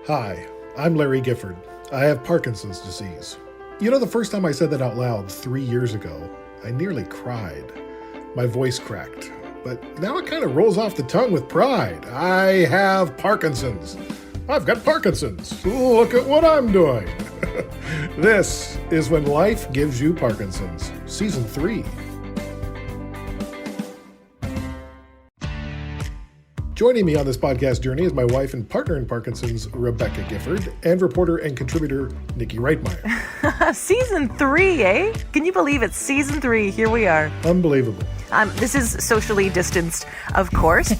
Hi, I'm Larry Gifford. I have Parkinson's disease. You know, the first time I said that out loud 3 years ago, I nearly cried. My voice cracked, but now it kind of rolls off the tongue with pride. I have Parkinson's. I've got Parkinson's. Look at what I'm doing. This is When Life Gives You Parkinson's, Season 3. Joining me on this podcast journey is my wife and partner in Parkinson's, Rebecca Gifford, and reporter and contributor, Niki Reitmayer. Season 3, eh? Can you believe it's Season 3? Here we are. Unbelievable. This is socially distanced, of course.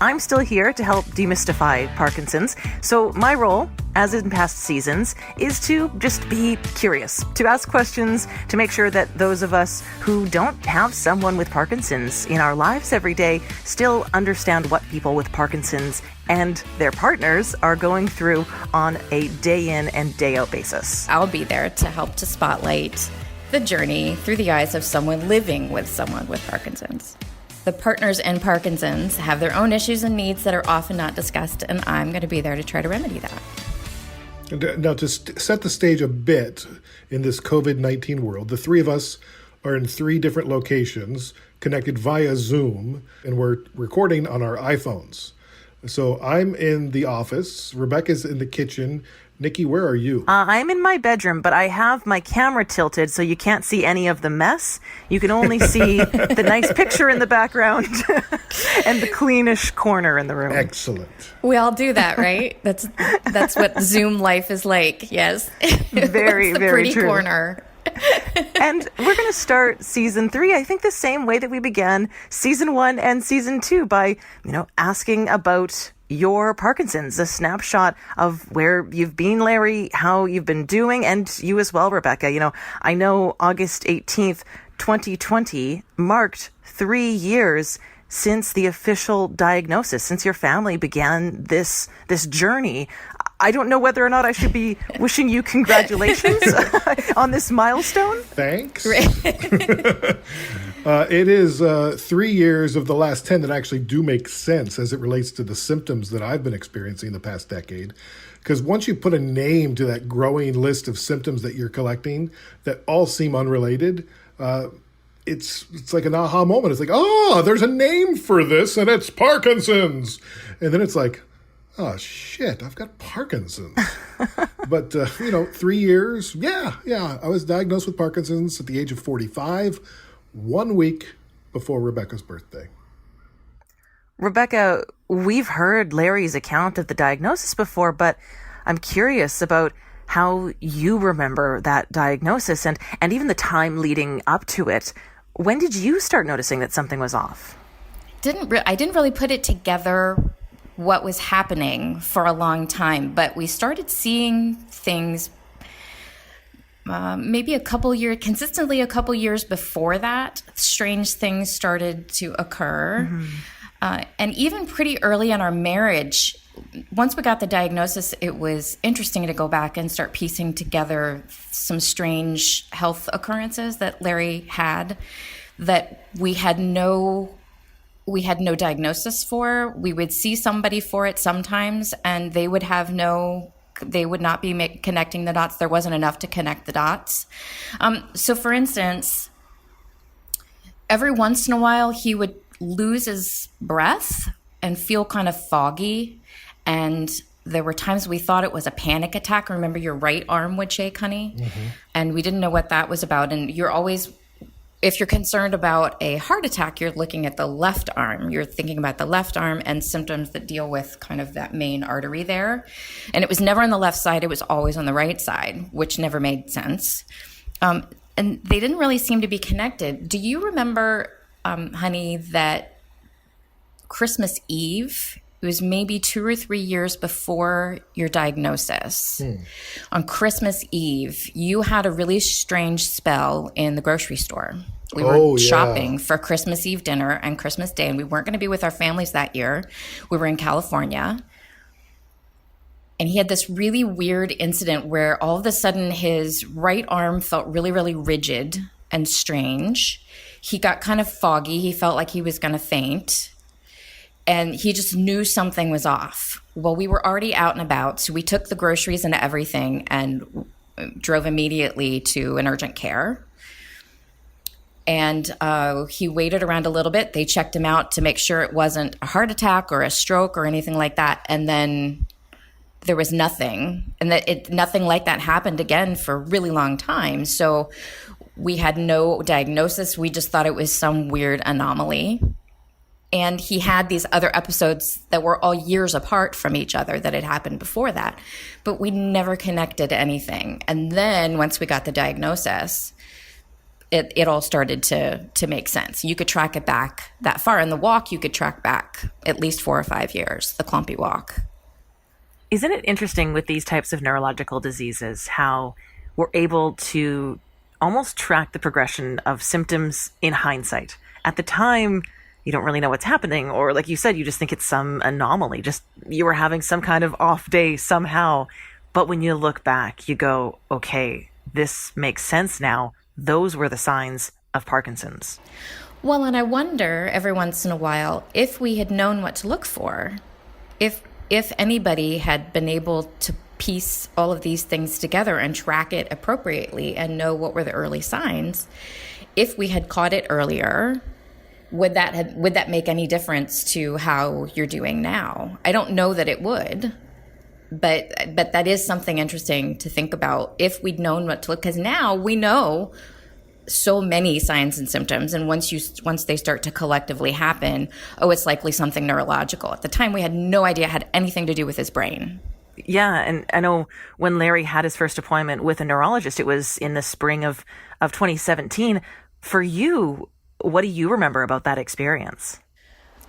I'm still here to help demystify Parkinson's. So my role, as in past seasons, is to just be curious, to ask questions, to make sure that those of us who don't have someone with Parkinson's in our lives every day still understand what people with Parkinson's and their partners are going through on a day in and day out basis. I'll be there to help to spotlight the journey through the eyes of someone living with someone with Parkinson's. The partners in Parkinson's have their own issues and needs that are often not discussed, and I'm going to be there to try to remedy that. Now, to set the stage a bit in this COVID-19 world, the three of us are in 3 different locations connected via Zoom, and we're recording on our iPhones. So I'm in the office, Rebecca's in the kitchen. Niki, where are you? I'm in my bedroom, but I have my camera tilted so you can't see any of the mess. You can only see the nice picture in the background and the cleanish corner in the room. Excellent. We all do that, right? That's what Zoom life is like, yes. Very, the very pretty true. corner. And we're going to start Season 3, I think the same way that we began Season 1 and Season 2 by, asking about your Parkinson's, a snapshot of where you've been, Larry, how you've been doing, and you as well, Rebecca. I know August 18th, 2020 marked 3 years since the official diagnosis, since your family began this journey. I don't know whether or not I should be wishing you congratulations on this milestone. Thanks. It is 3 years of the last 10 that actually do make sense as it relates to the symptoms that I've been experiencing the past decade. Because once you put a name to that growing list of symptoms that you're collecting that all seem unrelated, it's like an aha moment. It's like, oh, there's a name for this and it's Parkinson's. And then it's like, oh, shit, I've got Parkinson's. But, 3 years, yeah. I was diagnosed with Parkinson's at the age of 45, 1 week before Rebecca's birthday. Rebecca, we've heard Larry's account of the diagnosis before, but I'm curious about how you remember that diagnosis and even the time leading up to it. When did you start noticing that something was off? I didn't really put it together what was happening for a long time, but we started seeing things maybe consistently a couple years before that. Strange things started to occur. Mm-hmm. And even pretty early in our marriage, once we got the diagnosis, it was interesting to go back and start piecing together some strange health occurrences that Larry had that we had no diagnosis for. We would see somebody for it sometimes, and they would not be connecting the dots. There wasn't enough to connect the dots. So for instance, every once in a while, he would lose his breath and feel kind of foggy. And there were times we thought it was a panic attack. Remember, your right arm would shake, honey? Mm-hmm. And we didn't know what that was about. And if you're concerned about a heart attack, you're looking at the left arm. You're thinking about the left arm and symptoms that deal with kind of that main artery there. And it was never on the left side. It was always on the right side, which never made sense. And they didn't really seem to be connected. Do you remember, honey, that Christmas Eve, it was maybe 2 or 3 years before your diagnosis. On Christmas Eve, you had a really strange spell in the grocery store. We were shopping for Christmas Eve dinner and Christmas Day, and we weren't going to be with our families that year. We were in California. And he had this really weird incident where all of a sudden his right arm felt really, really rigid and strange. He got kind of foggy. He felt like he was going to faint. And he just knew something was off. Well, we were already out and about, so we took the groceries and everything and drove immediately to an urgent care. And he waited around a little bit. They checked him out to make sure it wasn't a heart attack or a stroke or anything like that. And then there was nothing. And nothing like that happened again for a really long time. So we had no diagnosis. We just thought it was some weird anomaly. And he had these other episodes that were all years apart from each other that had happened before that. But we never connected anything. And then once we got the diagnosis, it all started to make sense. You could track it back that far. In the walk, you could track back at least 4 or 5 years, the clumpy walk. Isn't it interesting with these types of neurological diseases how we're able to almost track the progression of symptoms in hindsight? At the time, you don't really know what's happening, or like you said, you just think it's some anomaly, just you were having some kind of off day somehow. But when you look back, you go, okay, this makes sense now. Those were the signs of Parkinson's. Well, and I wonder every once in a while if we had known what to look for, if anybody had been able to piece all of these things together and track it appropriately and know what were the early signs, if we had caught it earlier, would that make any difference to how you're doing now? I don't know that it would, but that is something interesting to think about if we'd known what to look, because now we know so many signs and symptoms, and once they start to collectively happen, it's likely something neurological. At the time, we had no idea it had anything to do with his brain. Yeah, and I know when Larry had his first appointment with a neurologist, it was in the spring of 2017. For you, what do you remember about that experience?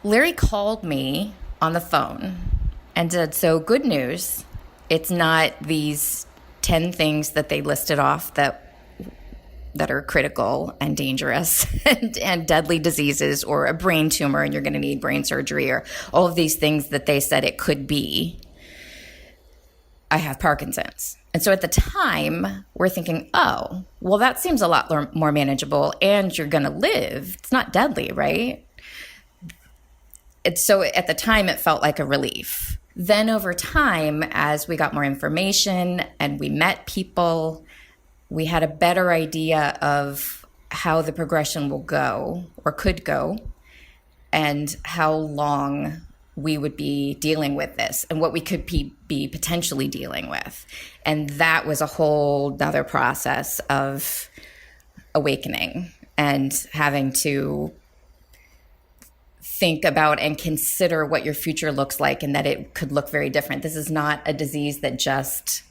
Larry called me on the phone and said, so good news, it's not these 10 things that they listed off that are critical and dangerous and deadly diseases, or a brain tumor and you're going to need brain surgery, or all of these things that they said it could be. I have Parkinson's. And so at the time, we're thinking, oh, well, that seems a lot more manageable and you're going to live. It's not deadly, right? So at the time, it felt like a relief. Then over time, as we got more information and we met people, we had a better idea of how the progression will go or could go and how long we would be dealing with this and what we could be potentially dealing with. And that was a whole other process of awakening and having to think about and consider what your future looks like and that it could look very different. This is not a disease that just,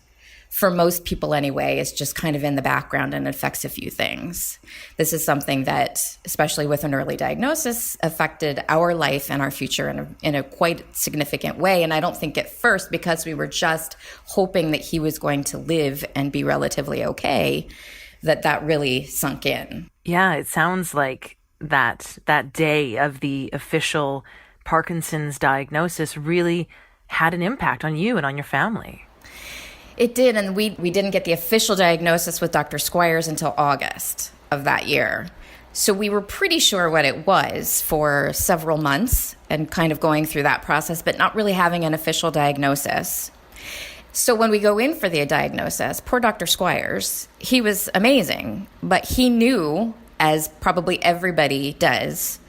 for most people anyway, is just kind of in the background and affects a few things. This is something that, especially with an early diagnosis, affected our life and our future in a quite significant way. And I don't think at first, because we were just hoping that he was going to live and be relatively okay, that really sunk in. Yeah, it sounds like that day of the official Parkinson's diagnosis really had an impact on you and on your family. It did, and we didn't get the official diagnosis with Dr. Squires until August of that year. So we were pretty sure what it was for several months and kind of going through that process, but not really having an official diagnosis. So when we go in for the diagnosis, poor Dr. Squires, he was amazing, but he knew, as probably everybody does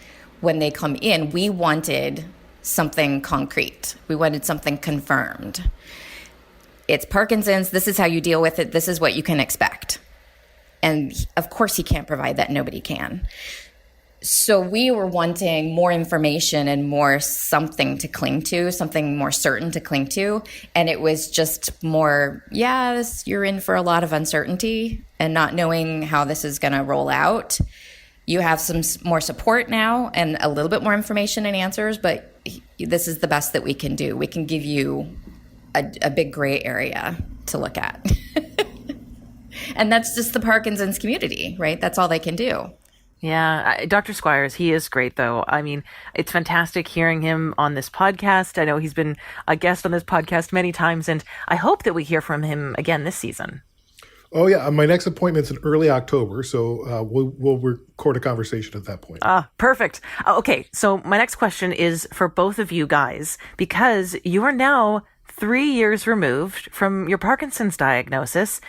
when they come in, we wanted something concrete. We wanted something confirmed. It's Parkinson's. This is how you deal with it. This is what you can expect. And of course, he can't provide that. Nobody can. So we were wanting more information and more something to cling to, something more certain to cling to. And it was just more, you're in for a lot of uncertainty and not knowing how this is going to roll out. You have some more support now and a little bit more information and answers, but this is the best that we can do. We can give you a big gray area to look at. And that's just the Parkinson's community, right? That's all they can do. Yeah, Dr. Squires, he is great, though. I mean, it's fantastic hearing him on this podcast. I know he's been a guest on this podcast many times, and I hope that we hear from him again this season. Oh yeah, my next appointment's in early October, so we'll record a conversation at that point. Perfect. Okay, so my next question is for both of you guys, because you are now 3 years removed from your Parkinson's diagnosis.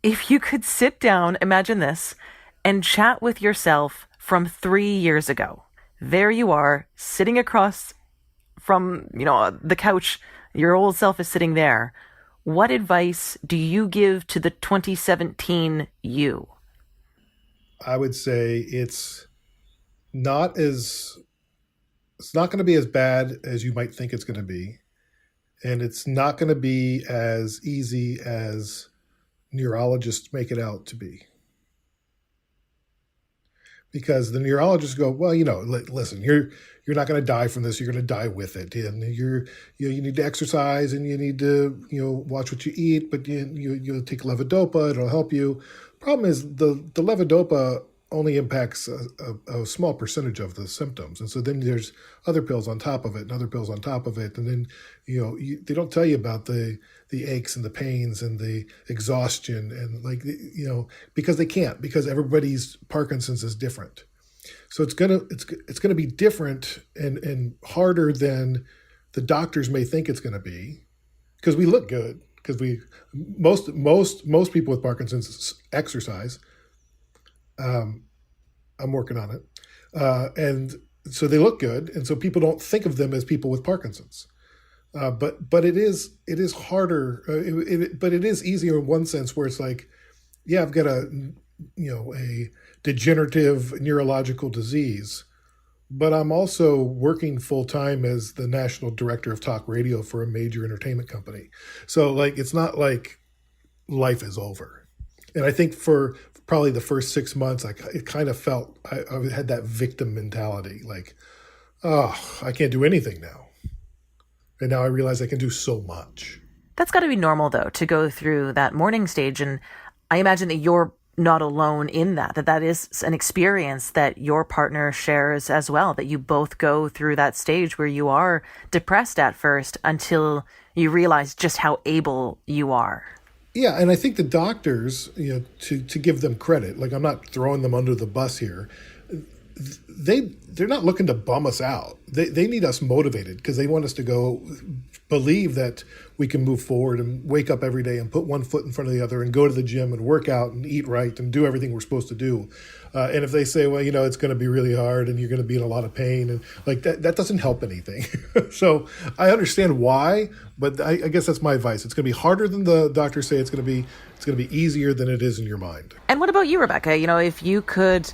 If you could sit down, imagine this, and chat with yourself from 3 years ago. There you are, sitting across from, the couch. Your old self is sitting there. What advice do you give to the 2017 you? I would say it's not going to be as bad as you might think it's going to be. And it's not going to be as easy as neurologists make it out to be. Because the neurologists go, well, listen, you're not going to die from this. You're going to die with it, and you need to exercise, and you need to watch what you eat. But you take levodopa; it'll help you. Problem is the levodopa only impacts a small percentage of the symptoms, and so then there's other pills on top of it, and other pills on top of it, and then they don't tell you about the aches and the pains and the exhaustion and because they can't, because everybody's Parkinson's is different. So it's gonna be different and harder than the doctors may think it's gonna be, because we look good, because most people with Parkinson's exercise. I'm working on it, and so they look good, and so people don't think of them as people with Parkinson's. But it is harder, but it is easier in one sense, where it's like, yeah, I've got a degenerative neurological disease, but I'm also working full time as the national director of talk radio for a major entertainment company. So it's not like life is over. And I think for probably the first 6 months, it kind of felt I had that victim mentality, I can't do anything now. And now I realize I can do so much. That's got to be normal, though, to go through that mourning stage. And I imagine that you're not alone in that is an experience that your partner shares as well, that you both go through that stage where you are depressed at first until you realize just how able you are. Yeah, and I think the doctors, to give them credit, I'm not throwing them under the bus here, they're not looking to bum us out. They need us motivated, because they want us to go believe that we can move forward and wake up every day and put one foot in front of the other and go to the gym and work out and eat right and do everything we're supposed to do. And if they say, well, it's going to be really hard and you're going to be in a lot of pain, and that doesn't help anything. So I understand why, but I guess that's my advice. It's going to be harder than the doctors say. It's going to be easier than it is in your mind. And what about you, Rebecca? If you could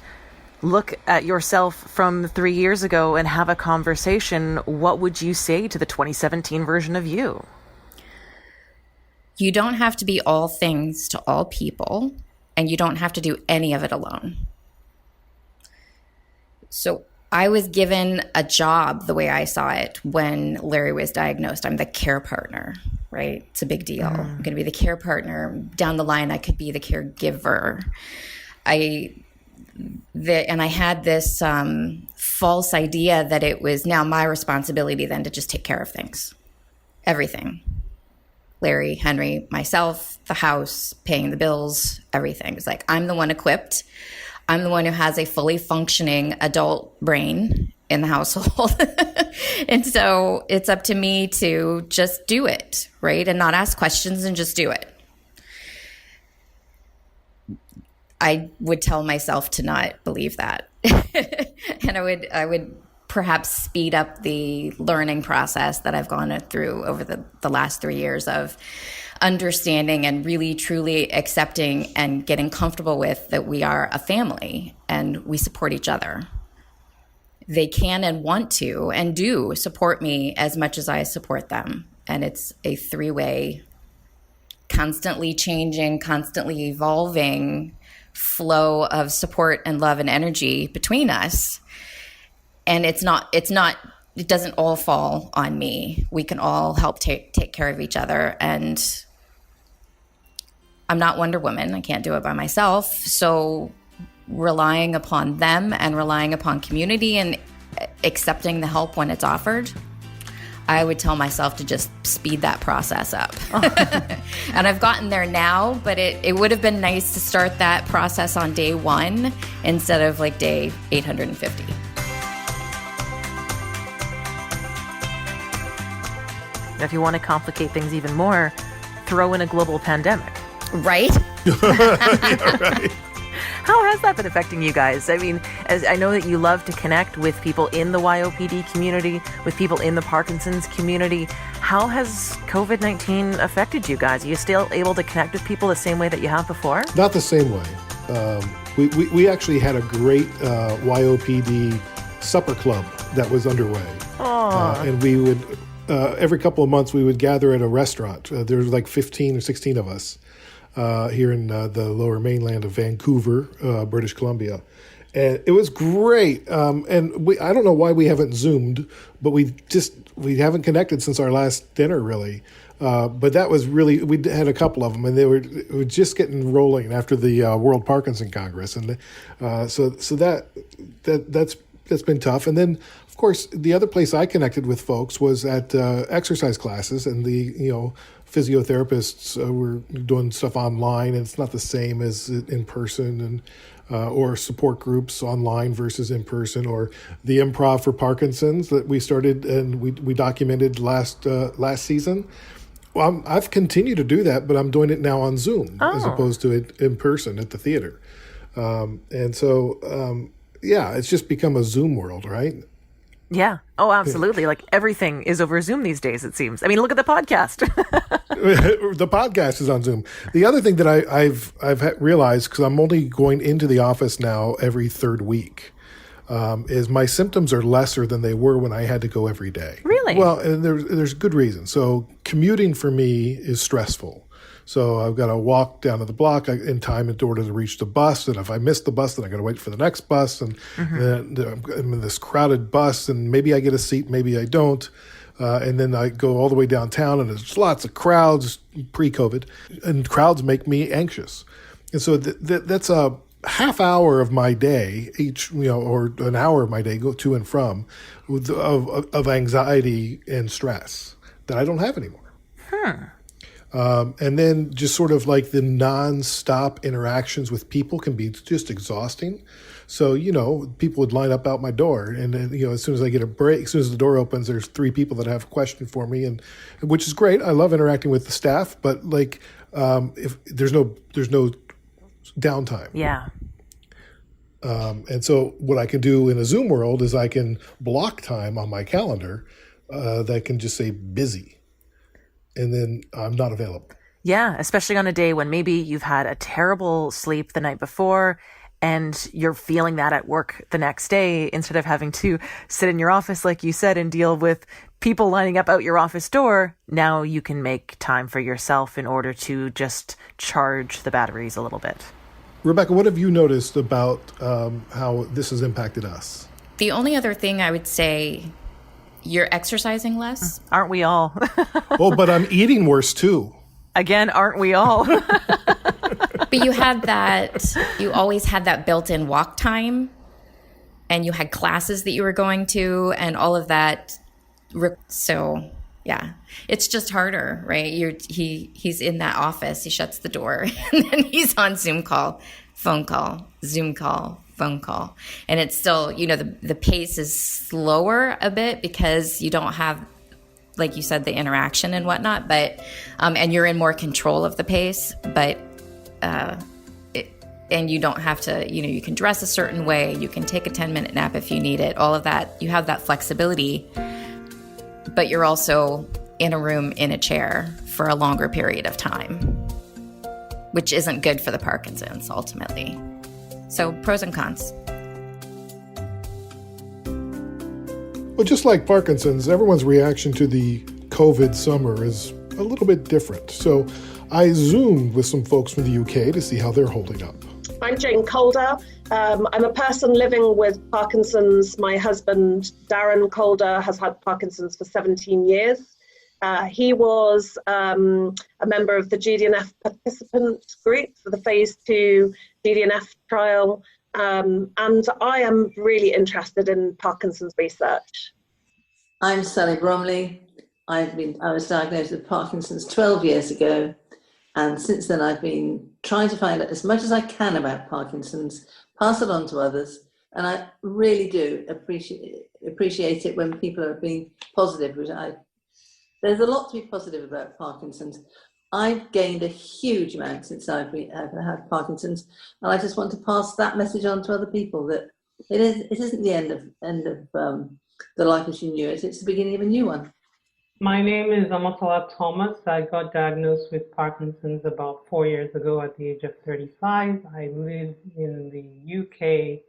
look at yourself from 3 years ago and have a conversation, what would you say to the 2017 version of you? You don't have to be all things to all people, and you don't have to do any of it alone. So I was given a job the way I saw it when Larry was diagnosed. I'm the care partner, right? It's a big deal. I'm going to be the care partner. Down the line, I could be the caregiver. And I had this false idea that it was now my responsibility then to just take care of things, everything. Larry, Henry, myself, the house, paying the bills, everything. It's I'm the one equipped. I'm the one who has a fully functioning adult brain in the household. And so it's up to me to just do it, right? And not ask questions and just do it. I would tell myself to not believe that. And I would perhaps speed up the learning process that I've gone through over the last 3 years of understanding and really truly accepting and getting comfortable with that we are a family and we support each other. They can and want to and do support me as much as I support them. And it's a three-way, constantly changing, constantly evolving flow of support and love and energy between us. And it doesn't all fall on me. We can all help take care of each other. And I'm not Wonder Woman. I can't do it by myself. So relying upon them and relying upon community and accepting the help when it's offered, I would tell myself to just speed that process up. And I've gotten there now, but it would have been nice to start that process on day 1 instead of like day 850. If you want to complicate things even more, throw in a global pandemic. Right? Yeah, right. How has that been affecting you guys? I mean, as I know that you love to connect with people in the YOPD community, with people in the Parkinson's community. How has COVID-19 affected you guys? Are you still able to connect with people the same way that you have before? Not the same way. We actually had a great YOPD supper club that was underway. And we would, every couple of months, we would gather at a restaurant. There was like 15 or 16 of us here in the lower mainland of Vancouver, British Columbia. And it was great. And I don't know why we haven't Zoomed, but we haven't connected since our last dinner, really. But that was really, we had a couple of them, and they were just getting rolling after the World Parkinson Congress. And so that's been tough. And then, of course, the other place I connected with folks was at exercise classes, and the physiotherapists were doing stuff online, and it's not the same as in person, and or support groups online versus in person, or the improv for Parkinson's that we started and we documented last season. Well, I've continued to do that, but I'm doing it now on Zoom as opposed to it in person at the theater. And so, it's just become a Zoom world, right? Yeah. Oh, absolutely. Like everything is over Zoom these days, it seems. I mean, look at the podcast. The podcast is on Zoom. The other thing that I've realized, because I'm only going into the office now every third week, is my symptoms are lesser than they were when I had to go every day. Really? Well, and there's good reason. So commuting for me is stressful. So I've got to walk down to the block in time in order to reach the bus. And if I miss the bus, then I got to wait for the next bus. And then I'm in this crowded bus, and maybe I get a seat, maybe I don't. And then I go all the way downtown, and there's lots of crowds pre-COVID, and crowds make me anxious. And so that's a half hour of my day each, or an hour of my day go to and from of anxiety and stress that I don't have anymore. And then just sort of like the nonstop interactions with people can be just exhausting. So, people would line up out my door, and then, as soon as I get a break, as soon as the door opens, there's 3 people that have a question for me, and which is great. I love interacting with the staff, but like, if there's no downtime. Yeah. And so what I can do in a Zoom world is I can block time on my calendar that can just say busy. And then I'm not available. Yeah, especially on a day when maybe you've had a terrible sleep the night before and you're feeling that at work the next day, instead of having to sit in your office, like you said, and deal with people lining up out your office door. Now you can make time for yourself in order to just charge the batteries a little bit. Rebecca, what have you noticed about how this has impacted us? The only other thing I would say, you're exercising less. Aren't we all? Oh, but I'm eating worse too. Again, aren't we all? But you always had that built-in walk time, and you had classes that you were going to and all of that. So yeah, it's just harder, right? He's in that office, he shuts the door, and then he's on Zoom call, phone call, Zoom call, phone call. And it's still, the pace is slower a bit because you don't have, like you said, the interaction and whatnot, but, and you're in more control of the pace, but, and you don't have to, you can dress a certain way, you can take a 10-minute nap if you need it, all of that, you have that flexibility, but you're also in a room in a chair for a longer period of time, which isn't good for the Parkinson's ultimately. So pros and cons. Well, just like Parkinson's, everyone's reaction to the COVID summer is a little bit different. So I Zoomed with some folks from the UK to see how they're holding up. I'm Jane Calder. I'm a person living with Parkinson's. My husband, Darren Calder, has had Parkinson's for 17 years. He was a member of the GDNF participant group for the phase 2 GDNF trial. And I am really interested in Parkinson's research. I'm Sally Bromley. I was diagnosed with Parkinson's 12 years ago, and since then I've been trying to find out as much as I can about Parkinson's, pass it on to others, and I really do appreciate it when people are being positive. There's a lot to be positive about Parkinson's. I've gained a huge amount since I've had Parkinson's, and I just want to pass that message on to other people that it isn't the end of the life as you knew it. It's the beginning of a new one. My name is Amatala Thomas. I got diagnosed with Parkinson's about 4 years ago at the age of 35. I live in the UK.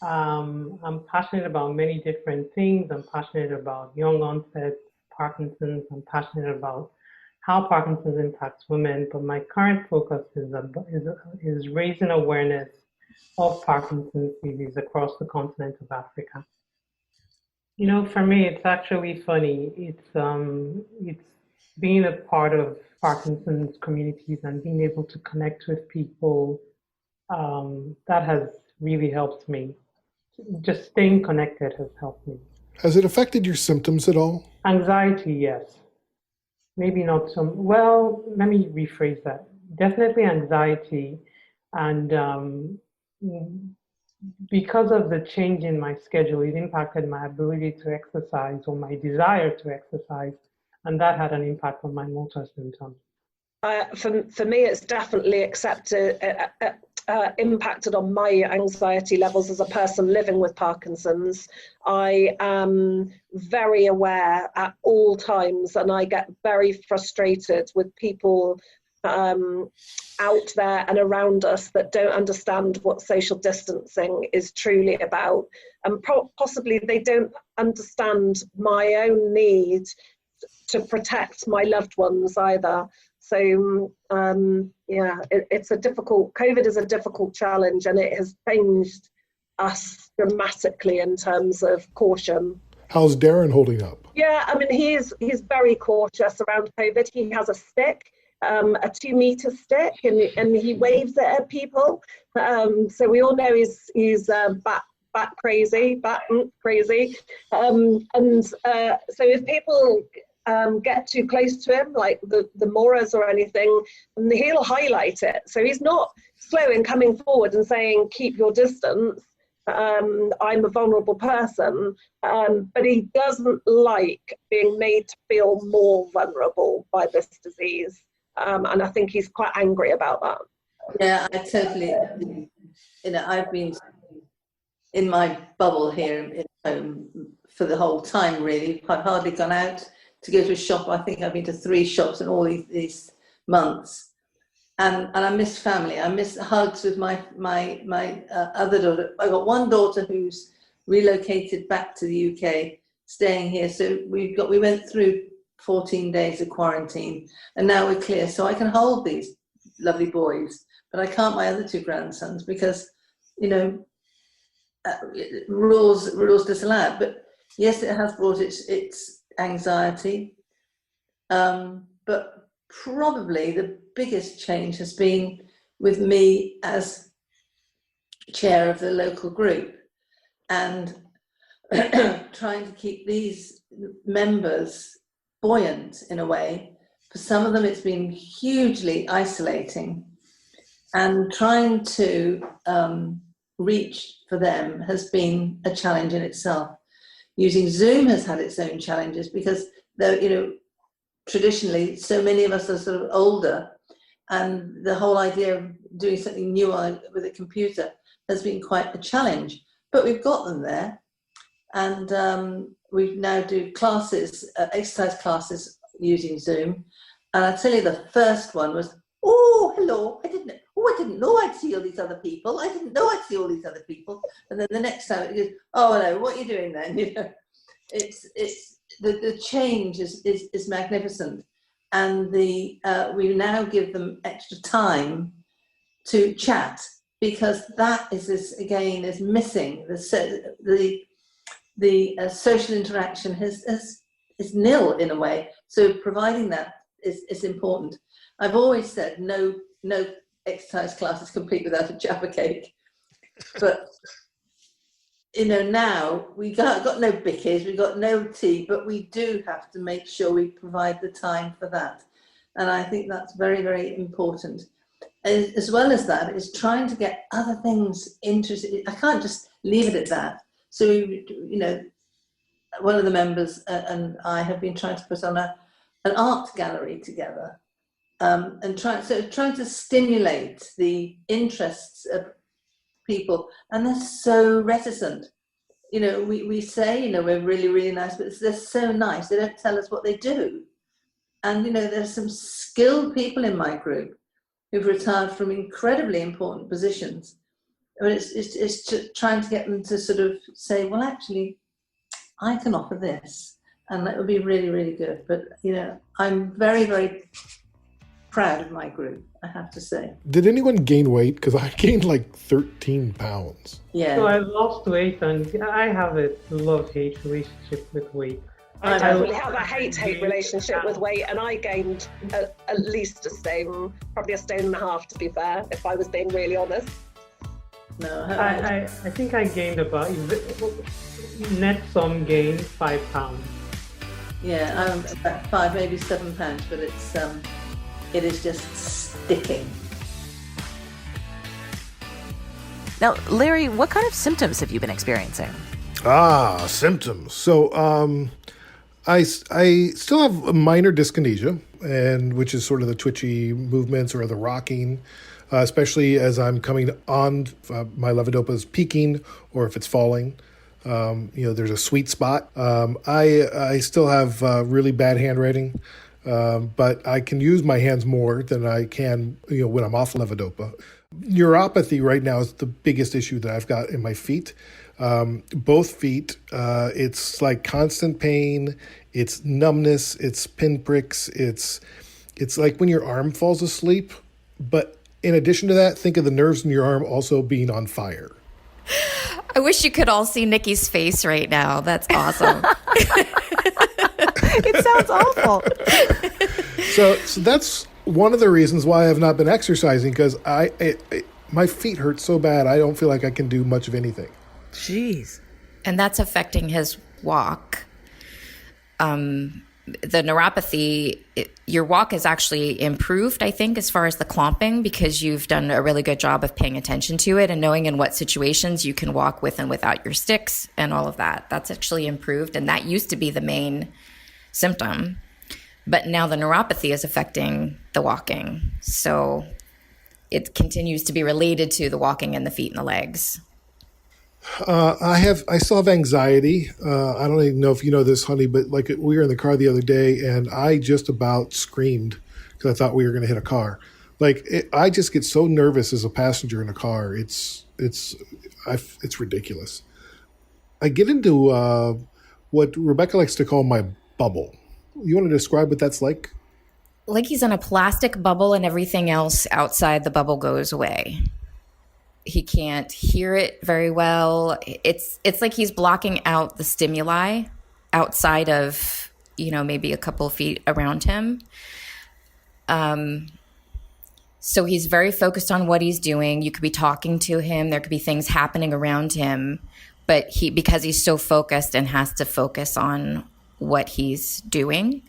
I'm passionate about many different things. I'm passionate about young onset Parkinson's. I'm passionate about how Parkinson's impacts women, but my current focus is raising awareness of Parkinson's disease across the continent of Africa. You know, for me, it's actually funny. It's being a part of Parkinson's communities and being able to connect with people, that has really helped me. Just staying connected has helped me. Has it affected your symptoms at all? Anxiety, yes. Maybe not some, well, let me rephrase that. Definitely anxiety, and because of the change in my schedule, it impacted my ability to exercise or my desire to exercise, and that had an impact on my motor symptoms. For me, it's definitely impacted on my anxiety levels as a person living with Parkinson's. I am very aware at all times, and I get very frustrated with people out there and around us that don't understand what social distancing is truly about, and possibly they don't understand my own need to protect my loved ones either. So it's a difficult, COVID is a difficult challenge, and it has changed us dramatically in terms of caution. How's Darren holding up? Yeah, I mean, he's very cautious around COVID. He has a stick, a 2-meter stick, and he waves it at people. So we all know he's bat crazy. So if people get too close to him, like the Moras or anything, he'll highlight it. So he's not slow in coming forward and saying, keep your distance. I'm a vulnerable person, but he doesn't like being made to feel more vulnerable by this disease. And I think he's quite angry about that. Yeah, I totally, I've been in my bubble here at home for the whole time, really. I've hardly gone out to go to a shop. I think I've been to 3 shops in all these months. And I miss family. I miss hugs with my other daughter. I've got one daughter who's relocated back to the UK, staying here. So we went through 14 days of quarantine, and now we're clear. So I can hold these lovely boys, but I can't my other 2 grandsons because, rules disallow. But yes, it has brought its anxiety, but probably the biggest change has been with me as chair of the local group, and trying to keep these members buoyant in a way. For some of them it's been hugely isolating, and trying to reach for them has been a challenge in itself. Using Zoom has had its own challenges because, traditionally so many of us are sort of older, and the whole idea of doing something new with a computer has been quite a challenge. But we've got them there, and we now do classes, exercise classes using Zoom. And I tell you, the first one was, oh, hello, I didn't know I'd see all these other people. I didn't know I'd see all these other people. And then the next time it goes, oh, hello, what are you doing then? It's the change is magnificent. And we now give them extra time to chat, because that is missing. The social interaction is nil in a way. So providing that is important. I've always said no exercise class is complete without a Jaffa cake, but now we got no bickies, we got no tea, but we do have to make sure we provide the time for that. And I think that's very, very important. As well as that, is trying to get other things interested. I can't just leave it at that. So, one of the members and I have been trying to put on an art gallery together, and trying to stimulate the interests of people. And they're so reticent. We say, we're really, really nice, but they're so nice. They don't tell us what they do. And, there's some skilled people in my group who've retired from incredibly important positions. I mean, it's just trying to get them to sort of say, well, actually, I can offer this, and that would be really, really good. But, I'm very, very proud of my group, I have to say. Did anyone gain weight? Because I gained like 13 pounds. Yeah. So I've lost weight, and I have a love-hate relationship with weight. I definitely have a hate-hate relationship with weight, and I gained at least a stone, probably a stone and a half, to be fair, if I was being really honest. No, I think I gained about, net sum gain 5 pounds. Yeah, I'm about 5, maybe 7 pounds, but it is just sticking. Now, Larry, what kind of symptoms have you been experiencing? Symptoms. So, I still have a minor dyskinesia, and which is sort of the twitchy movements or the rocking, especially as I'm coming on, my levodopa is peaking or if it's falling. There's a sweet spot. I still have really bad handwriting, but I can use my hands more than I can, when I'm off levodopa. Neuropathy right now is the biggest issue that I've got in my feet. Both feet, it's like constant pain, it's numbness, it's pinpricks, it's like when your arm falls asleep. But in addition to that, think of the nerves in your arm also being on fire. I wish you could all see Niki's face right now. That's awesome. It sounds awful. So that's one of the reasons why I've not been exercising, because my feet hurt so bad, I don't feel like I can do much of anything. Jeez. And that's affecting his walk. The neuropathy, your walk is actually improved, I think, as far as the clomping, because you've done a really good job of paying attention to it and knowing in what situations you can walk with and without your sticks and all of that. That's actually improved. And that used to be the main symptom. But now the neuropathy is affecting the walking. So it continues to be related to the walking and the feet and the legs. I still have anxiety. I don't even know if you know this, honey, but like we were in the car the other day and I just about screamed because I thought we were going to hit a car. I just get so nervous as a passenger in a car. It's ridiculous. I get into what Rebecca likes to call my bubble. You want to describe what that's like? Like he's in a plastic bubble and everything else outside the bubble goes away. He can't hear it very well. It's like he's blocking out the stimuli outside of, maybe a couple of feet around him. So he's very focused on what he's doing. You could be talking to him. There could be things happening around him. But because he's so focused and has to focus on what he's doing,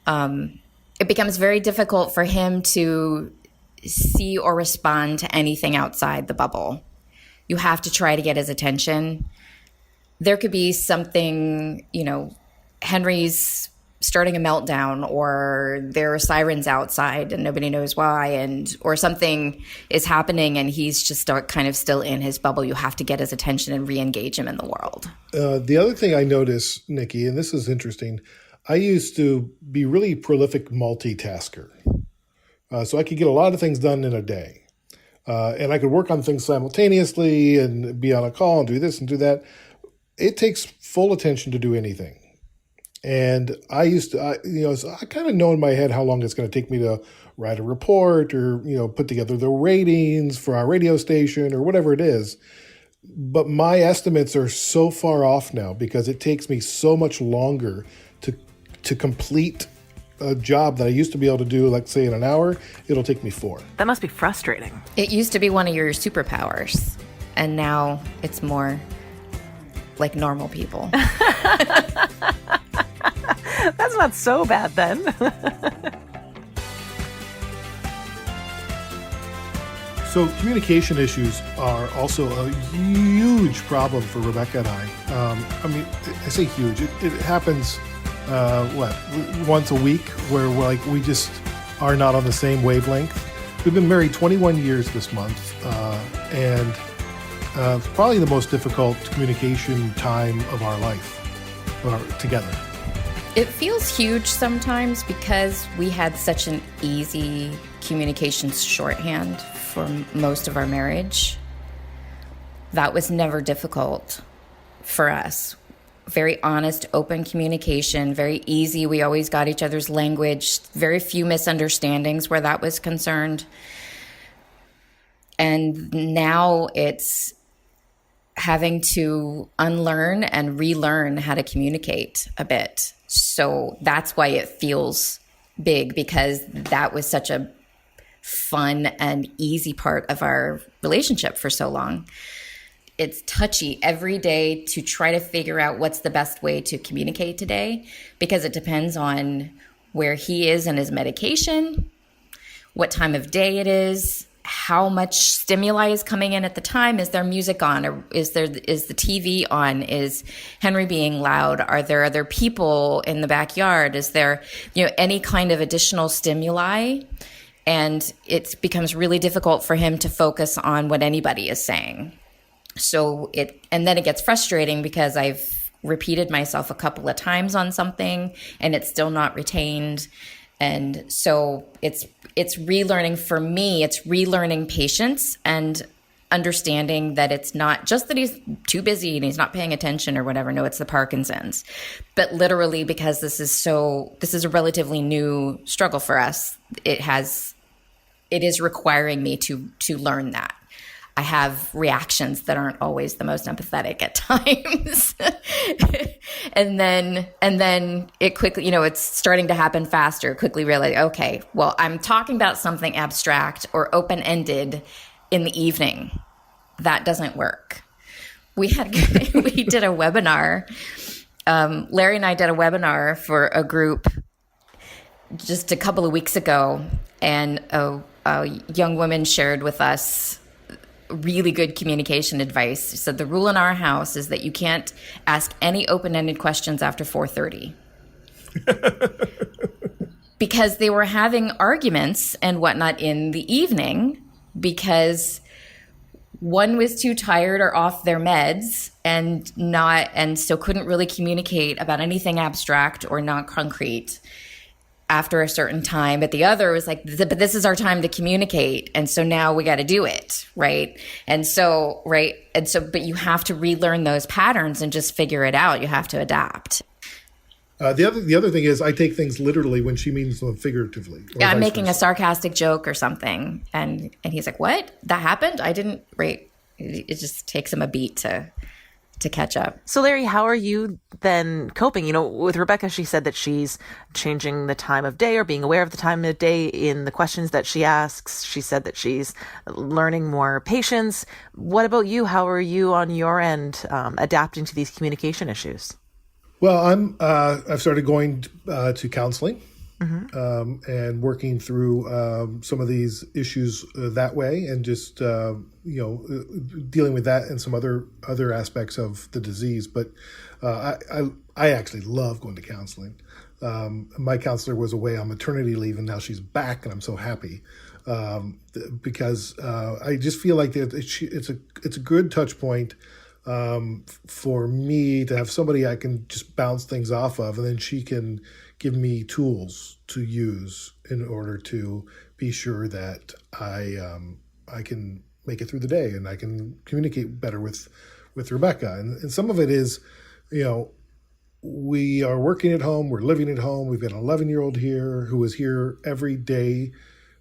it becomes very difficult for him to see or respond to anything outside the bubble. You have to try to get his attention. There could be something, Henry's starting a meltdown, or there are sirens outside and nobody knows why, or something is happening and he's just kind of still in his bubble. You have to get his attention and re-engage him in the world. The other thing I noticed, Niki, and this is interesting, I used to be really prolific multitasker. So I could get a lot of things done in a day. And I could work on things simultaneously and be on a call and do this and do that. It takes full attention to do anything. And I used to, so I kind of know in my head how long it's going to take me to write a report or, put together the ratings for our radio station or whatever it is. But my estimates are so far off now because it takes me so much longer to complete a job that I used to be able to do, like say in an hour, it'll take me 4. That must be frustrating. It used to be one of your superpowers, and now it's more like normal people. That's not so bad then. So communication issues are also a huge problem for Rebecca and I. I say huge. It happens, once a week, where we just are not on the same wavelength. We've been married 21 years this month, and probably the most difficult communication time of our life together. It feels huge sometimes because we had such an easy communications shorthand for most of our marriage. That was never difficult for us. Very honest, open communication, very easy. We always got each other's language, very few misunderstandings where that was concerned. And now it's having to unlearn and relearn how to communicate a bit. So that's why it feels big, because that was such a fun and easy part of our relationship for so long. It's touchy every day to try to figure out what's the best way to communicate today, because it depends on where he is in his medication, what time of day it is, how much stimuli is coming in at the time. Is there music on, or is the TV on? Is Henry being loud? Are there other people in the backyard? Is there, any kind of additional stimuli? And it becomes really difficult for him to focus on what anybody is saying. And then it gets frustrating because I've repeated myself a couple of times on something and it's still not retained. And so it's relearning for me, it's relearning patience and understanding that it's not just that he's too busy and he's not paying attention or whatever. No, it's the Parkinson's. But literally, because this is a relatively new struggle for us, it is requiring me to learn that. I have reactions that aren't always the most empathetic at times. and then it quickly, it's starting to happen faster, quickly realize, okay, well, I'm talking about something abstract or open-ended in the evening. That doesn't work. We did a webinar. Larry and I did a webinar for a group just a couple of weeks ago, and a young woman shared with us really good communication advice. So the rule in our house is that you can't ask any open-ended questions after 4:30. Because they were having arguments and whatnot in the evening because one was too tired or off their meds and so couldn't really communicate about anything abstract or not concrete after a certain time, but the other was like, but this is our time to communicate. And so now we got to do it. Right. And so, but you have to relearn those patterns and just figure it out. You have to adapt. The other thing is I take things literally when she means them figuratively. Yeah, I'm making a sarcastic joke or something. And he's like, what? That happened? I didn't, right. It just takes him a beat to catch up. So Larry, how are you then coping? With Rebecca, she said that she's changing the time of day or being aware of the time of day in the questions that she asks. She said that she's learning more patience. What about you? How are you on your end adapting to these communication issues? Well, I've started going to counseling. Mm-hmm. And working through some of these issues that way, and just dealing with that and some other aspects of the disease. But I actually love going to counseling. My counselor was away on maternity leave, and now she's back, and I'm so happy because I just feel like it's a good touch point for me to have somebody I can just bounce things off of, and then she can give me tools to use in order to be sure that I can make it through the day and I can communicate better with Rebecca. And some of it is, we are working at home, we're living at home. We've got an 11-year-old here who was here every day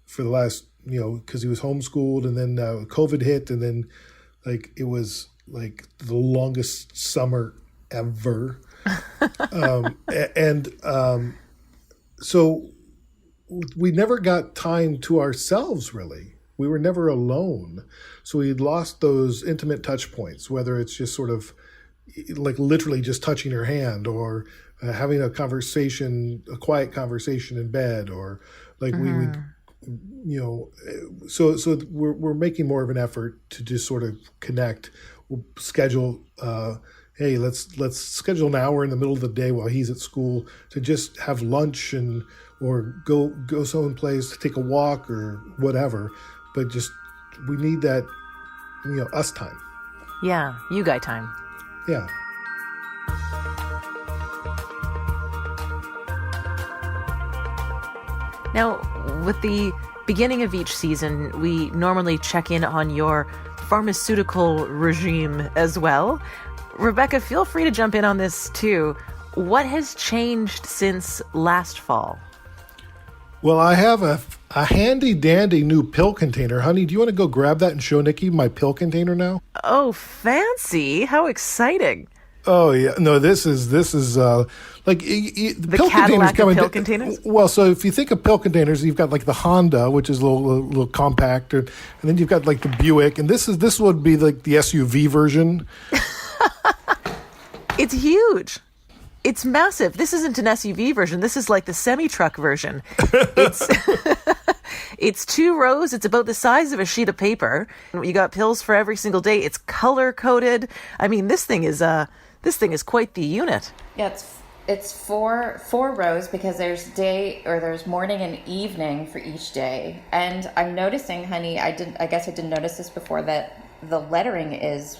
for the last, because he was homeschooled, and then COVID hit, and then it was the longest summer ever. So we never got time to ourselves, really. We were never alone. So we lost those intimate touch points, whether it's just sort of, like literally just touching her hand, or having a quiet conversation in bed, or like we would, so we're making more of an effort to just sort of connect. We'll schedule, hey, let's schedule an hour in the middle of the day while he's at school to just have lunch or go someplace to take a walk or whatever. But just, we need that, us time. Yeah, you guy time. Yeah. Now, with the beginning of each season, we normally check in on your pharmaceutical regime as well. Rebecca, feel free to jump in on this too. What has changed since last fall? Well, I have a handy dandy new pill container. Honey, do you want to go grab that and show Niki my pill container now? Oh, fancy. How exciting. Oh yeah, no. This is like The pill Cadillac containers of pill containers? Well, so if you think of pill containers, you've got like the Honda, which is a little compact, and then you've got like the Buick, and this would be like the SUV version. It's huge. It's massive. This isn't an SUV version. This is like the semi-truck version. It's 2 rows. It's about the size of a sheet of paper. You got pills for every single day. It's color coded. I mean, this thing is quite the unit. Yeah, it's four rows because there's morning and evening for each day. And I'm noticing, honey, I guess I didn't notice this before, that the lettering is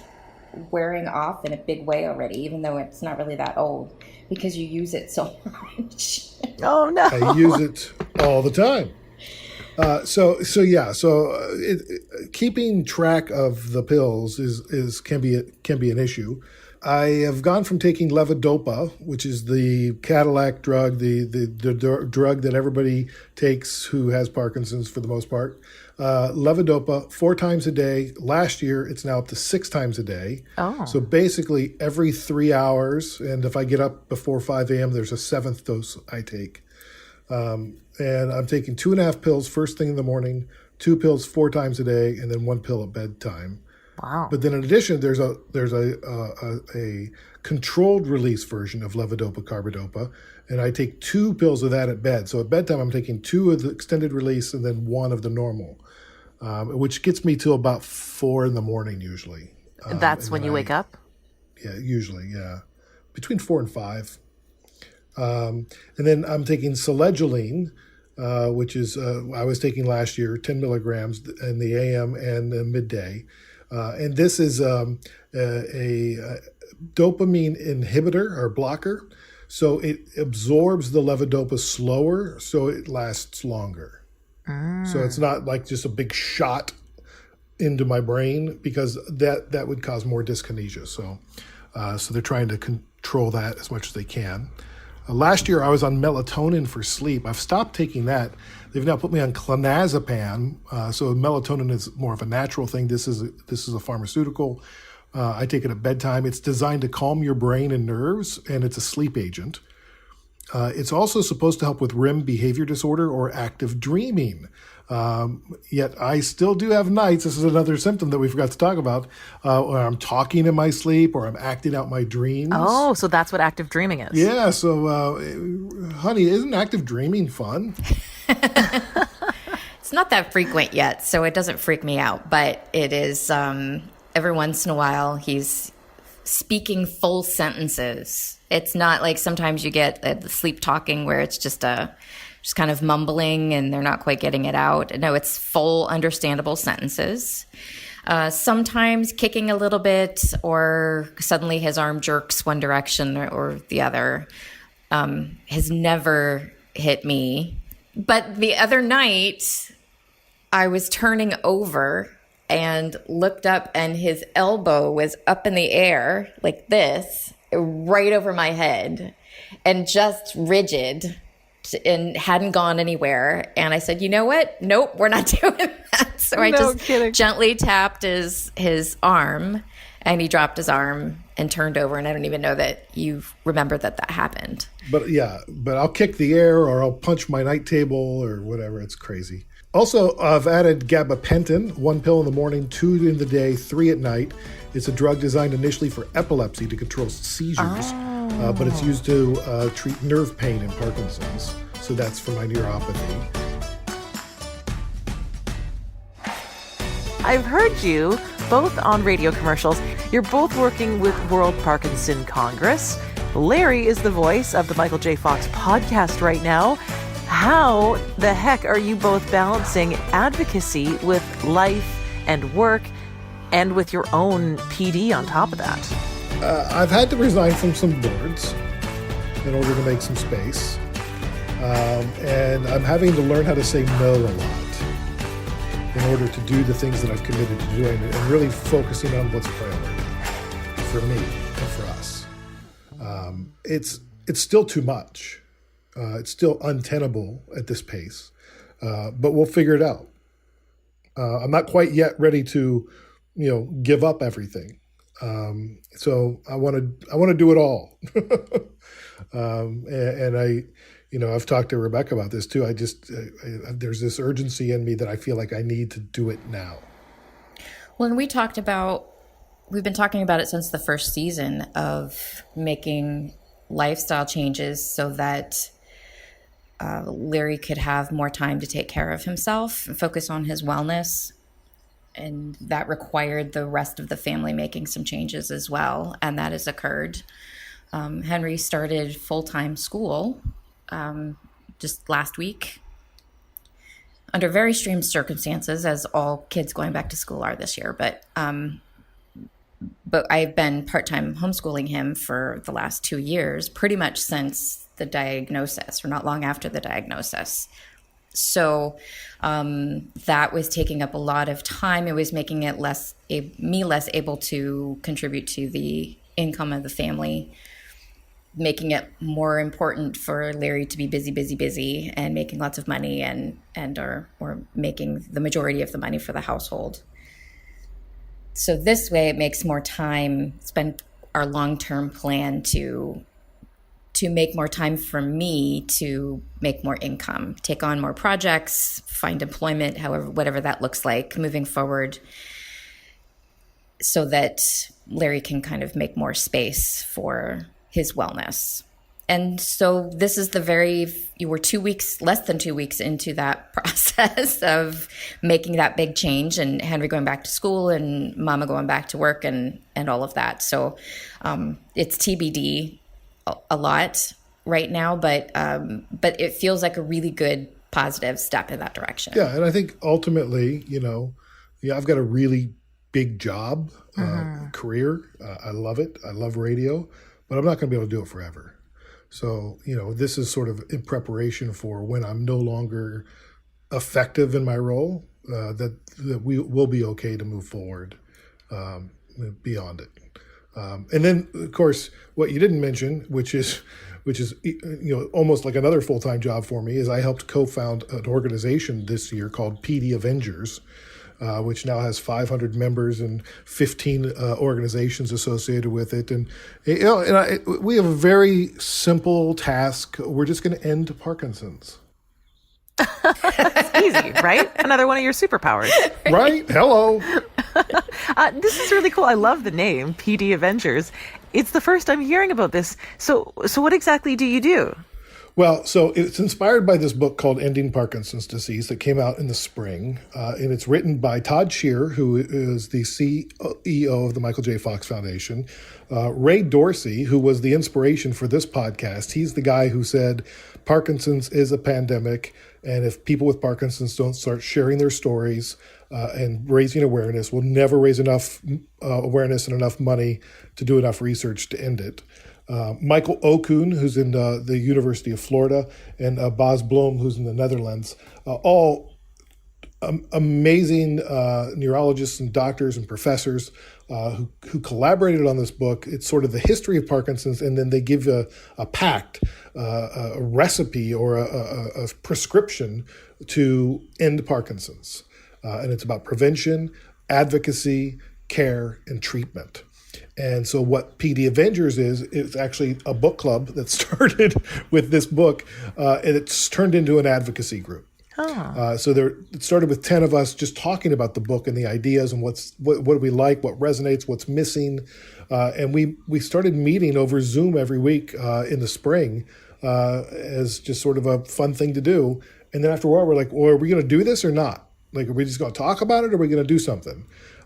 wearing off in a big way already, even though it's not really that old, because you use it so much. Oh no! I use it all the time. Keeping track of the pills can be an issue. I have gone from taking levodopa, which is the Cadillac drug, the drug that everybody takes who has Parkinson's for the most part. Levodopa 4 times a day. Last year, it's now up to 6 times a day. Oh. So basically every 3 hours, and if I get up before 5 a.m., there's a 7th dose I take. And I'm taking 2.5 pills first thing in the morning, 2 pills 4 times a day, and then 1 pill at bedtime. Wow. But then in addition, there's a controlled release version of levodopa carbidopa, and I take 2 pills of that at bed. So at bedtime, I'm taking 2 of the extended release and then 1 of the normal, which gets me to about 4 in the morning usually. That's when you wake up? Yeah, usually, yeah. Between 4 and 5. And then I'm taking selegiline, which is I was taking last year, 10 milligrams in the AM and the midday. And this is a dopamine inhibitor or blocker. So it absorbs the levodopa slower, so it lasts longer. So it's not like just a big shot into my brain, because that would cause more dyskinesia. So they're trying to control that as much as they can. Last year, I was on melatonin for sleep. I've stopped taking that. They've now put me on clonazepam. So melatonin is more of a natural thing. This is a pharmaceutical. I take it at bedtime. It's designed to calm your brain and nerves, and it's a sleep agent. It's also supposed to help with REM behavior disorder or active dreaming. Yet I still do have nights. This is another symptom that we forgot to talk about, where I'm talking in my sleep or I'm acting out my dreams. Oh, so that's what active dreaming is. Yeah. So, honey, isn't active dreaming fun? It's not that frequent yet, so it doesn't freak me out. But it is every once in a while he's speaking full sentences. It's not like sometimes you get the sleep talking where it's just kind of mumbling and they're not quite getting it out. No, it's full understandable sentences. Sometimes kicking a little bit, or suddenly his arm jerks one direction or the other. Has never hit me. But the other night, I was turning over and looked up, and his elbow was up in the air like this, right over my head, and just rigid and hadn't gone anywhere. And I said, you know what? Nope, we're not doing that. So I just gently tapped his arm and he dropped his arm and turned over, and I don't even know that you remember that happened. But I'll kick the air or I'll punch my night table or whatever. It's crazy. Also, I've added gabapentin, 1 pill in the morning, 2 in the day, 3 at night. It's a drug designed initially for epilepsy to control seizures, but it's used to treat nerve pain in Parkinson's. So that's for my neuropathy. I've heard you both on radio commercials. You're both working with World Parkinson Congress. Larry is the voice of the Michael J. Fox podcast right now. How the heck are you both balancing advocacy with life and work and with your own PD on top of that? I've had to resign from some boards in order to make some space. And I'm having to learn how to say no a lot in order to do the things that I've committed to doing and really focusing on what's priority for me and for us. It's still too much. It's still untenable at this pace, but we'll figure it out. I'm not quite yet ready to, give up everything. So I want to do it all. And I've talked to Rebecca about this too. There's this urgency in me that I feel like I need to do it now. When we've been talking about it since the first season of making lifestyle changes so that Larry could have more time to take care of himself and focus on his wellness. And that required the rest of the family making some changes as well. And that has occurred. Henry started full-time school just last week under very strange circumstances, as all kids going back to school are this year. But I've been part-time homeschooling him for the last 2 years, pretty much since the diagnosis, or not long after the diagnosis. So that was taking up a lot of time. It was making it me less able to contribute to the income of the family, making it more important for Larry to be busy and making lots of money or making the majority of the money for the household. So this way it makes more time, spend our long-term plan to make more time for me to make more income, take on more projects, find employment, whatever that looks like moving forward, so that Larry can kind of make more space for his wellness. And so this is you were less than 2 weeks into that process of making that big change, and Henry going back to school and Mama going back to work and all of that. So it's TBD a lot right now, but it feels like a really good positive step in that direction. Yeah, and I think ultimately, I've got a really big job, career. I love it. I love radio, but I'm not going to be able to do it forever. So, this is sort of in preparation for when I'm no longer effective in my role, that we will be okay to move forward beyond it. And then, of course, what you didn't mention, which is almost like another full-time job for me, is I helped co-found an organization this year called PD Avengers, which now has 500 members and 15 organizations associated with it. And we have a very simple task. We're just going to end Parkinson's. That's easy, right? Another one of your superpowers. Right? Hello. This is really cool. I love the name, PD Avengers. It's the first I'm hearing about this. So what exactly do you do? Well, so it's inspired by this book called Ending Parkinson's Disease that came out in the spring. And it's written by Todd Shear, who is the CEO of the Michael J. Fox Foundation. Ray Dorsey, who was the inspiration for this podcast. He's the guy who said Parkinson's is a pandemic. And if people with Parkinson's don't start sharing their stories and raising awareness, we'll never raise enough awareness and enough money to do enough research to end it. Michael Okun, who's in the University of Florida, and Bas Blom, who's in the Netherlands, all amazing neurologists and doctors and professors who collaborated on this book. It's sort of the history of Parkinson's, and then they give a pact, a recipe or a prescription to end Parkinson's. And it's about prevention, advocacy, care, and treatment. And so what PD Avengers is actually a book club that started with this book, and it's turned into an advocacy group. It started with 10 of us just talking about the book and the ideas and what do we like, what resonates, what's missing. And we started meeting over Zoom every week in the spring as just sort of a fun thing to do. And then after a while, we're like, well, are we going to do this or not? Like, are we just going to talk about it, or are we going to do something?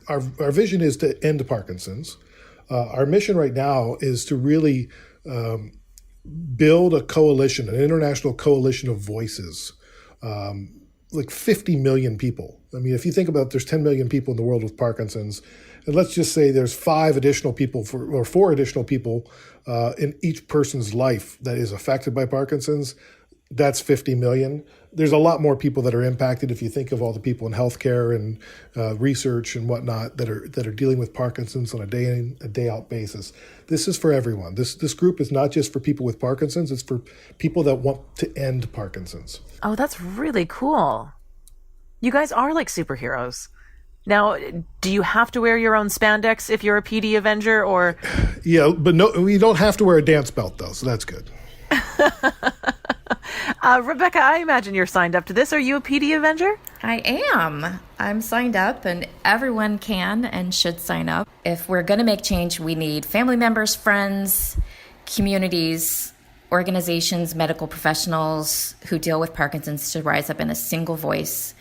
Our vision is to end Parkinson's. Our mission right now is to really build a coalition, an international coalition of voices, like 50 million people. I mean, if you think about it, there's 10 million people in the world with Parkinson's, and let's just say there's 4 additional people in each person's life that is affected by Parkinson's. That's 50 million. There's a lot more people that are impacted if you think of all the people in healthcare and research and whatnot that are dealing with Parkinson's on a day in, a day out basis. This is for everyone. This group is not just for people with Parkinson's. It's for people that want to end Parkinson's. Oh, that's really cool. You guys are like superheroes. Now, do you have to wear your own spandex if you're a PD Avenger, or? Yeah, but no, we don't have to wear a dance belt though, so that's good. Rebecca, I imagine you're signed up to this. Are you a PD Avenger? I am. I'm signed up, and everyone can and should sign up. If we're going to make change, we need family members, friends, communities, organizations, medical professionals who deal with Parkinson's to rise up in a single voice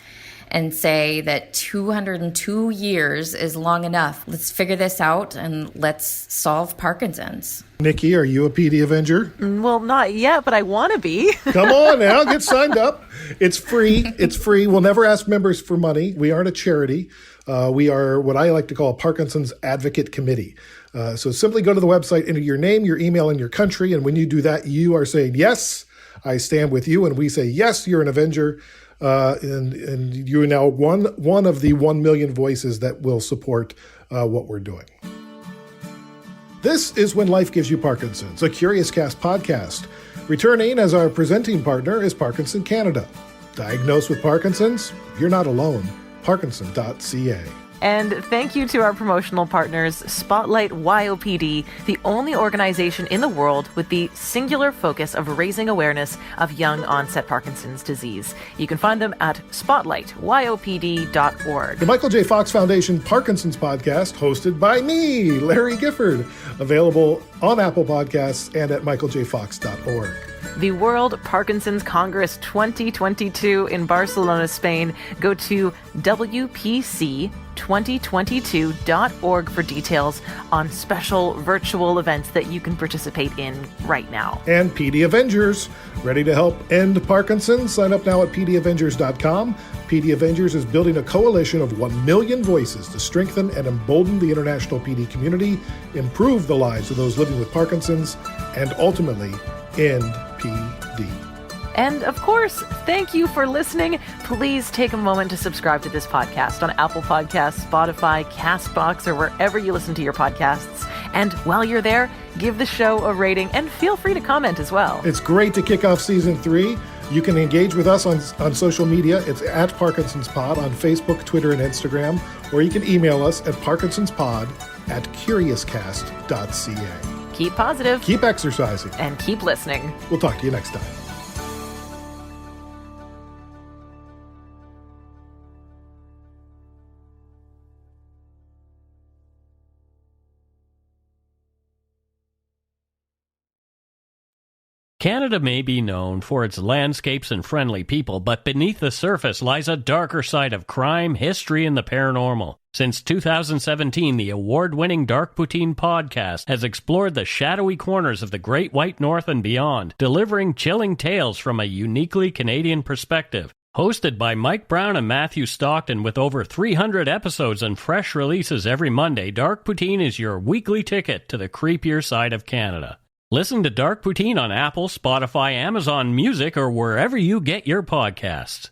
and say that 202 years is long enough. Let's figure this out and let's solve Parkinson's. Niki, are you a PD Avenger? Well, not yet, but I want to be. Come on now, get signed up. It's free. It's free. We'll never ask members for money. We aren't a charity. We are what I like to call a Parkinson's Advocate Committee. So simply go to the website, enter your name, your email, and your country. And when you do that, you are saying, yes, I stand with you. And we say, yes, you're an Avenger. And you're now one of the 1 million voices that will support what we're doing. This is When Life Gives You Parkinson's, a Curious Cast podcast. Returning as our presenting partner is Parkinson Canada. Diagnosed with Parkinson's? You're not alone. Parkinson.ca. And thank you to our promotional partners, Spotlight YOPD, the only organization in the world with the singular focus of raising awareness of young onset Parkinson's disease. You can find them at spotlightyopd.org. The Michael J. Fox Foundation Parkinson's podcast, hosted by me, Larry Gifford, available on Apple Podcasts and at michaeljfox.org. The World Parkinson's Congress 2022 in Barcelona, Spain. Go to WPC2022.org for details on special virtual events that you can participate in right now. And PD Avengers, ready to help end Parkinson's? Sign up now at pdavengers.com. PD Avengers is building a coalition of 1 million voices to strengthen and embolden the international PD community, improve the lives of those living with Parkinson's, and ultimately end PD. And of course, thank you for listening. Please take a moment to subscribe to this podcast on Apple Podcasts, Spotify, CastBox, or wherever you listen to your podcasts. And while you're there, give the show a rating and feel free to comment as well. It's great to kick off season 3. You can engage with us on social media. It's at Parkinson's Pod on Facebook, Twitter, and Instagram. Or you can email us at parkinsonspod@curiouscast.ca. Keep positive. Keep exercising. And keep listening. We'll talk to you next time. Canada may be known for its landscapes and friendly people, but beneath the surface lies a darker side of crime, history, and the paranormal. Since 2017, the award-winning Dark Poutine podcast has explored the shadowy corners of the Great White North and beyond, delivering chilling tales from a uniquely Canadian perspective. Hosted by Mike Brown and Matthew Stockton with over 300 episodes and fresh releases every Monday, Dark Poutine is your weekly ticket to the creepier side of Canada. Listen to Dark Poutine on Apple, Spotify, Amazon Music, or wherever you get your podcasts.